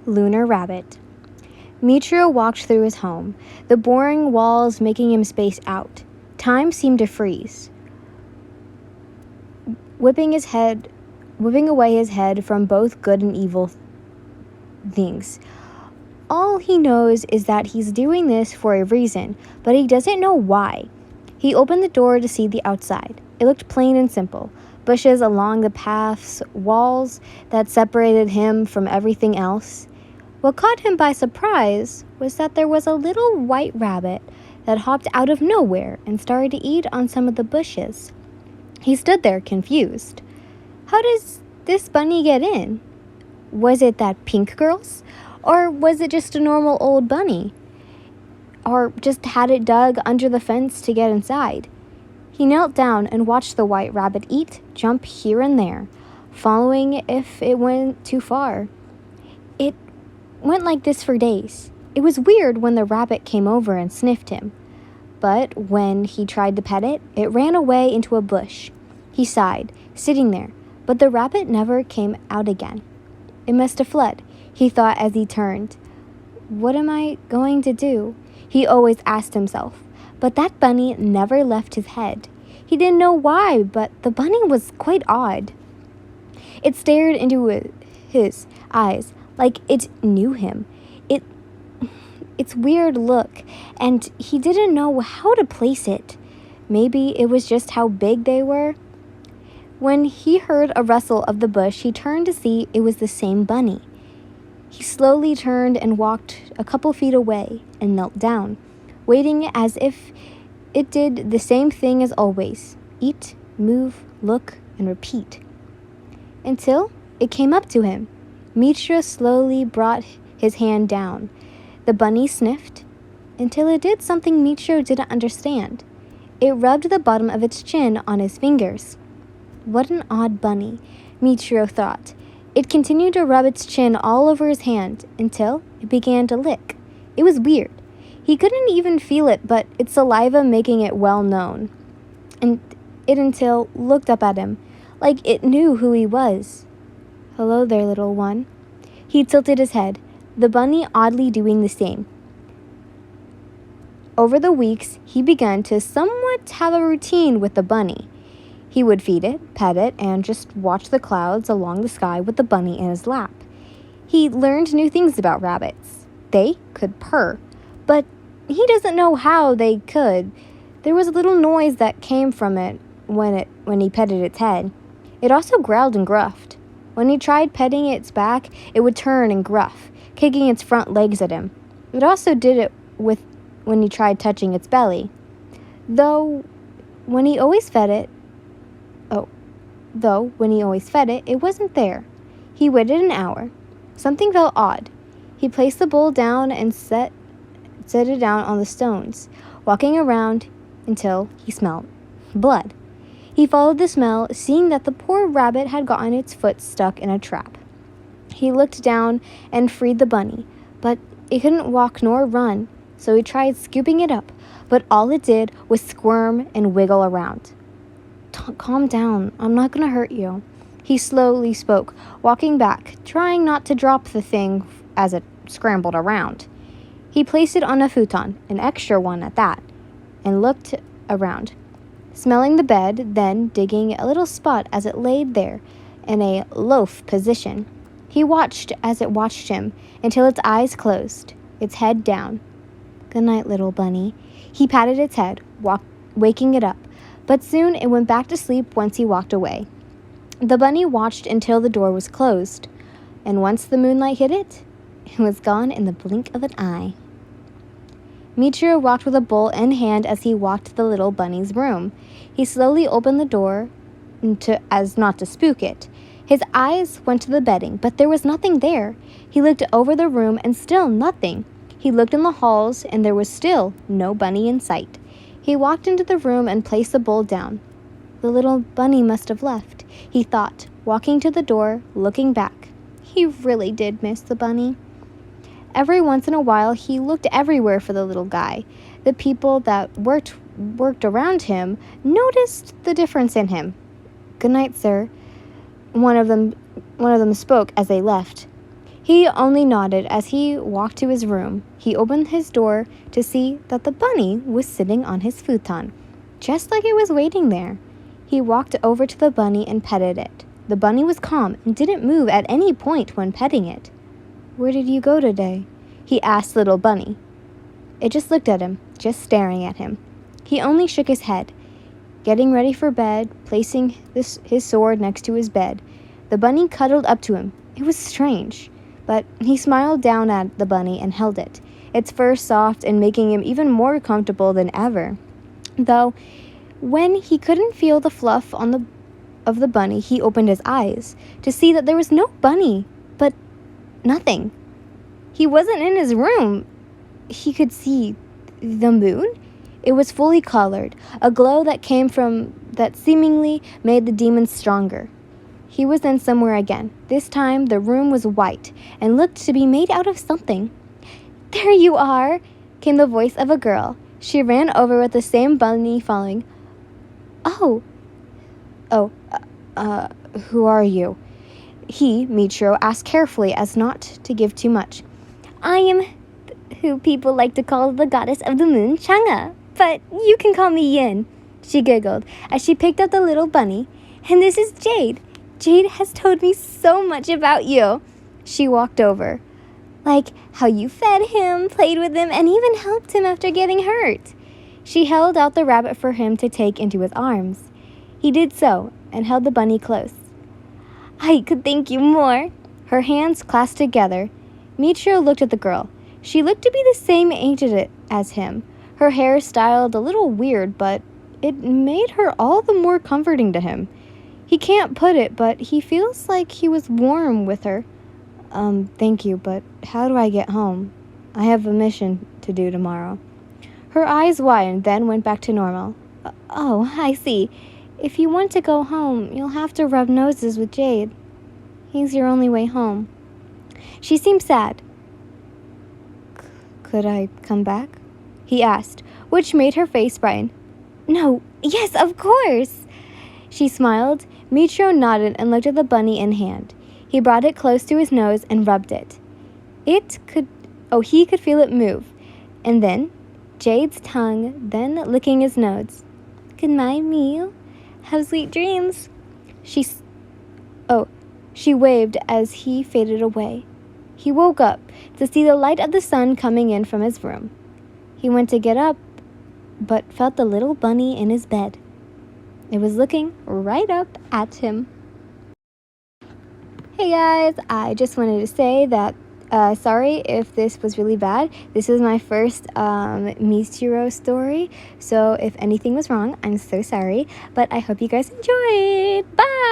Lunar Rabbit. Muichiro walked through his home, the boring walls making him space out. Time seemed to freeze, whipping away his head from both good and evil things. All he knows is that he's doing this for a reason, but he doesn't know why. He opened the door to see the outside. It looked plain and simple. Bushes along the path's walls that separated him from everything else. What caught him by surprise was that there was a little white rabbit that hopped out of nowhere and started to eat on some of the bushes. He stood there confused. How does this bunny get in? Was it that pink girl's? Or was it just a normal old bunny? Or just had it dug under the fence to get inside? He knelt down and watched the white rabbit eat, jump here and there, following if it went too far. It went like this for days. It was weird when the rabbit came over and sniffed him. But when he tried to pet it, it ran away into a bush. He sighed, sitting there, but the rabbit never came out again. It must have fled, he thought as he turned. What am I going to do? He always asked himself. But that bunny never left his head. He didn't know why, but the bunny was quite odd. It stared into his eyes like it knew him. Its weird look, and he didn't know how to place it. Maybe it was just how big they were. When he heard a rustle of the bush, he turned to see it was the same bunny. He slowly turned and walked a couple feet away and knelt down, waiting as if it did the same thing as always. Eat, move, look, and repeat. Until it came up to him. Muichiro slowly brought his hand down. The bunny sniffed until it did something Muichiro didn't understand. It rubbed the bottom of its chin on his fingers. What an odd bunny, Muichiro thought. It continued to rub its chin all over his hand until it began to lick. It was weird. He couldn't even feel it, but its saliva making it well known. And it until looked up at him, like it knew who he was. Hello there, little one. He tilted his head, the bunny oddly doing the same. Over the weeks, he began to somewhat have a routine with the bunny. He would feed it, pet it, and just watch the clouds along the sky with the bunny in his lap. He learned new things about rabbits. They could purr, but he doesn't know how they could. There was a little noise that came from it when he petted its head. It also growled and gruffed. When he tried petting its back, it would turn and gruff, kicking its front legs at him. It also did it when he tried touching its belly. Though when he always fed it, it wasn't there. He waited an hour. Something felt odd. He placed the bowl down and set it down on the stones, walking around until he smelled blood. He followed the smell, seeing that the poor rabbit had gotten its foot stuck in a trap. He looked down and freed the bunny, but it couldn't walk nor run, so he tried scooping it up, but all it did was squirm and wiggle around. Calm down, I'm not going to hurt you, he slowly spoke, walking back, trying not to drop the thing as it scrambled around. He placed it on a futon, an extra one at that, and looked around, smelling the bed, then digging a little spot as it laid there in a loaf position. He watched as it watched him until its eyes closed, its head down. Good night, little bunny. He patted its head, waking it up, but soon it went back to sleep once he walked away. The bunny watched until the door was closed, and once the moonlight hit it, it was gone in the blink of an eye. Muichiro walked with a bowl in hand as he walked to the little bunny's room. He slowly opened the door as not to spook it. His eyes went to the bedding, but there was nothing there. He looked over the room and still nothing. He looked in the halls and there was still no bunny in sight. He walked into the room and placed the bowl down. The little bunny must have left, he thought, walking to the door, looking back. He really did miss the bunny. Every once in a while, he looked everywhere for the little guy. The people that worked around him noticed the difference in him. Good night, sir. One of them spoke as they left. He only nodded as he walked to his room. He opened his door to see that the bunny was sitting on his futon, just like it was waiting there. He walked over to the bunny and petted it. The bunny was calm and didn't move at any point when petting it. "Where did you go today?" he asked Little Bunny. It just looked at him, just staring at him. He only shook his head, getting ready for bed, placing his sword next to his bed. The bunny cuddled up to him. It was strange, but he smiled down at the bunny and held it, its fur soft and making him even more comfortable than ever. Though, when he couldn't feel the fluff of the bunny, he opened his eyes to see that there was no bunny, but nothing. He wasn't in his room. He could see the moon. It was fully colored, a glow that came from that seemingly made the demons stronger. He was then somewhere again. This time the room was white and looked to be made out of something. "There you are," came the voice of a girl. She ran over with the same bunny following. Oh, who are you?" He, Muichiro, asked carefully as not to give too much. "I am who people like to call the goddess of the moon, Chang'e, but you can call me Yin," she giggled as she picked up the little bunny. "And this is Jade. Jade has told me so much about you." She walked over. "Like how you fed him, played with him, and even helped him after getting hurt." She held out the rabbit for him to take into his arms. He did so and held the bunny close. "I could thank you more." Her hands clasped together. Muichiro looked at the girl. She looked to be the same age as him. Her hair styled a little weird, but it made her all the more comforting to him. He can't put it, but he feels like he was warm with her. Thank you, but how do I get home? I have a mission to do tomorrow." Her eyes widened, then went back to normal. "Oh, I see. If you want to go home, you'll have to rub noses with Jade. He's your only way home." She seemed sad. "Could I come back?" he asked, which made her face brighten. "No, yes, of course." She smiled. Muichiro nodded and looked at the bunny in hand. He brought it close to his nose and rubbed it. He could feel it move. And then, Jade's tongue, then licking his nose. "Good night, Mew. Have sweet dreams." She waved as he faded away. He woke up to see the light of the sun coming in from his room. He went to get up, but felt the little bunny in his bed. It was looking right up at him. Hey guys, I just wanted to say that sorry if this was really bad. This is my first Muichiro story, so if anything was wrong, I'm so sorry, but I hope you guys enjoyed. Bye!